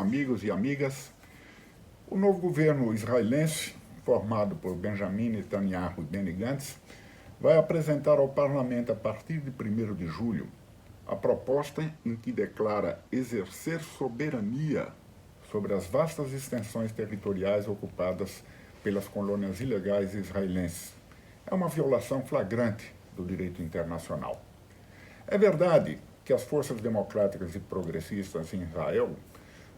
amigos e amigas. O novo governo israelense, formado por Benjamin Netanyahu e Benny Gantz, vai apresentar ao parlamento, a partir de 1º de julho, a proposta em que declara exercer soberania sobre as vastas extensões territoriais ocupadas pelas colônias ilegais israelenses. É uma violação flagrante do direito internacional. É verdade que as forças democráticas e progressistas em Israel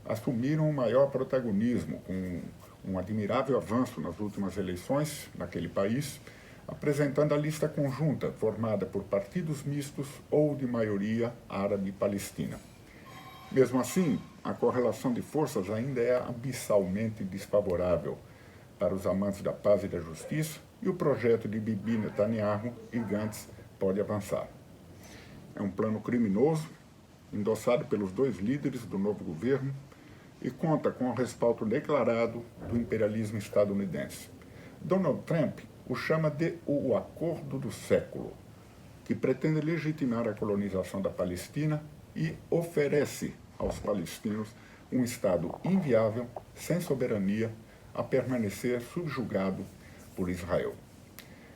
assumiram um maior protagonismo, com um admirável avanço nas últimas eleições naquele país, apresentando a lista conjunta formada por partidos mistos ou de maioria árabe-palestina. Mesmo assim, a correlação de forças ainda é abissalmente desfavorável para os amantes da paz e da justiça, e o projeto de Bibi Netanyahu e Gantz pode avançar. É um plano criminoso, endossado pelos dois líderes do novo governo, e conta com o respaldo declarado do imperialismo estadunidense. Donald Trump o chama de o acordo do século, que pretende legitimar a colonização da Palestina e oferece aos palestinos um Estado inviável, sem soberania, a permanecer subjugado por Israel.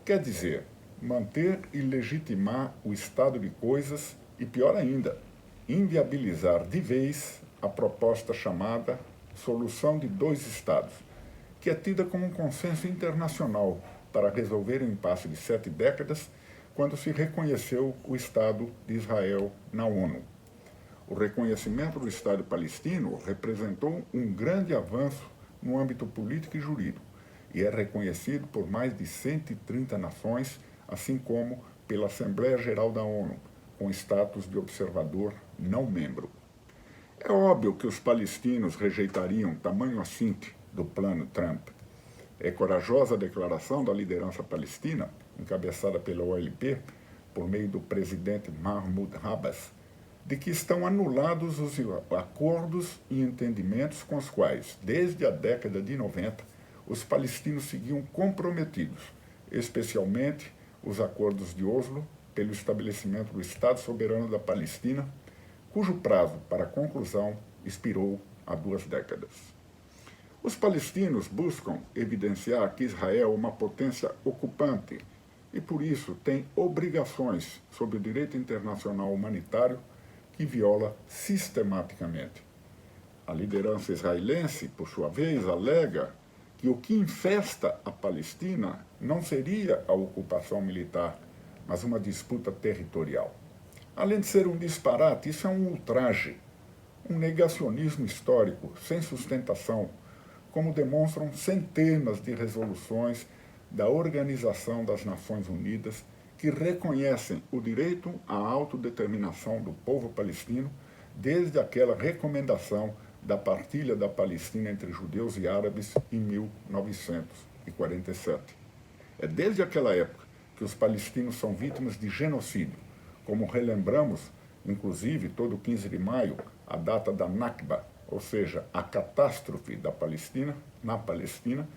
Quer dizer, manter e legitimar o estado de coisas e, pior ainda, inviabilizar de vez a proposta chamada Solução de Dois Estados, que é tida como um consenso internacional para resolver o impasse de 7 décadas, quando se reconheceu o Estado de Israel na ONU. O reconhecimento do Estado palestino representou um grande avanço no âmbito político e jurídico, e é reconhecido por mais de 130 nações, assim como pela Assembleia Geral da ONU, com status de observador não membro. É óbvio que os palestinos rejeitariam tamanho assinte do plano Trump. É corajosa a declaração da liderança palestina, encabeçada pela OLP, por meio do presidente Mahmoud Abbas, de que estão anulados os acordos e entendimentos com os quais, desde a década de 90, os palestinos seguiam comprometidos, especialmente os acordos de Oslo, pelo estabelecimento do Estado soberano da Palestina, cujo prazo para a conclusão expirou há 2 décadas. Os palestinos buscam evidenciar que Israel é uma potência ocupante e, por isso, tem obrigações sob o direito internacional humanitário que viola sistematicamente. A liderança israelense, por sua vez, alega que o que infesta a Palestina não seria a ocupação militar, mas uma disputa territorial. Além de ser um disparate, isso é um ultraje, um negacionismo histórico sem sustentação, como demonstram centenas de resoluções da Organização das Nações Unidas que reconhecem o direito à autodeterminação do povo palestino desde aquela recomendação da partilha da Palestina entre judeus e árabes em 1947. É desde aquela época que os palestinos são vítimas de genocídio, como relembramos, inclusive, todo 15 de maio, a data da Nakba, ou seja, a catástrofe da Palestina, na Palestina,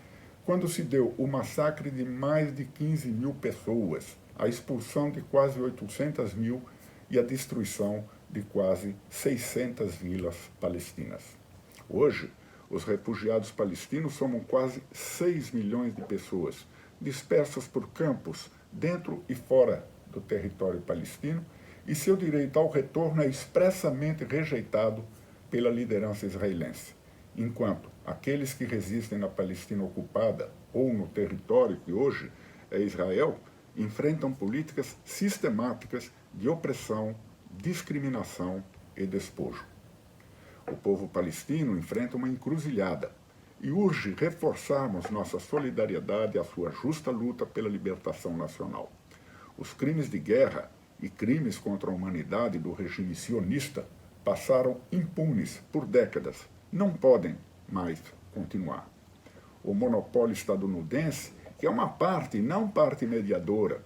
quando se deu o massacre de mais de 15 mil pessoas, a expulsão de quase 800 mil e a destruição de quase 600 vilas palestinas. Hoje, os refugiados palestinos somam quase 6 milhões de pessoas, dispersas por campos dentro e fora do território palestino, e seu direito ao retorno é expressamente rejeitado pela liderança israelense, enquanto aqueles que resistem na Palestina ocupada ou no território que hoje é Israel enfrentam políticas sistemáticas de opressão, discriminação e despojo. O povo palestino enfrenta uma encruzilhada e urge reforçarmos nossa solidariedade à sua justa luta pela libertação nacional. Os crimes de guerra e crimes contra a humanidade do regime sionista passaram impunes por décadas, não podem mais continuar. O monopólio estadunidense, que é uma parte, não parte mediadora,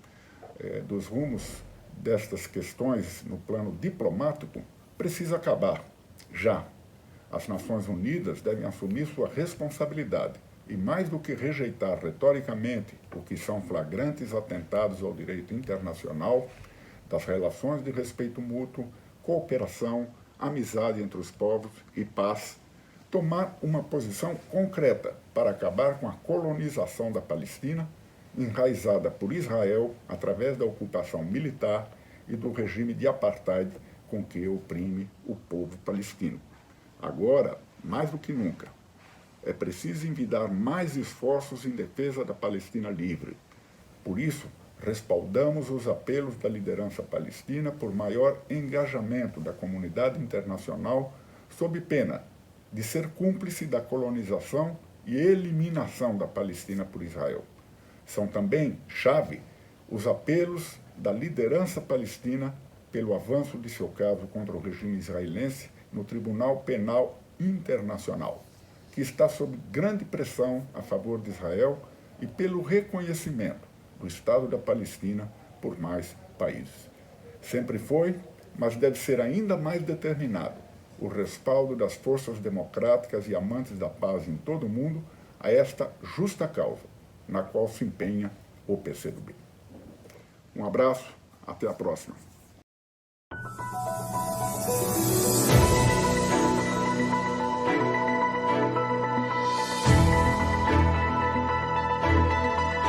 dos rumos destas questões no plano diplomático, precisa acabar, já. As Nações Unidas devem assumir sua responsabilidade e, mais do que rejeitar retoricamente o que são flagrantes atentados ao direito internacional, das relações de respeito mútuo, cooperação, amizade entre os povos e paz, tomar uma posição concreta para acabar com a colonização da Palestina, enraizada por Israel através da ocupação militar e do regime de apartheid com que oprime o povo palestino. Agora, mais do que nunca, é preciso envidar mais esforços em defesa da Palestina livre. Por isso, respaldamos os apelos da liderança palestina por maior engajamento da comunidade internacional sob pena de ser cúmplice da colonização e eliminação da Palestina por Israel. São também chave os apelos da liderança palestina pelo avanço de seu caso contra o regime israelense no Tribunal Penal Internacional, que está sob grande pressão a favor de Israel e pelo reconhecimento do Estado da Palestina por mais países. Sempre foi, mas deve ser ainda mais determinado, o respaldo das forças democráticas e amantes da paz em todo o mundo a esta justa causa, na qual se empenha o PCdoB. Um abraço, até a próxima.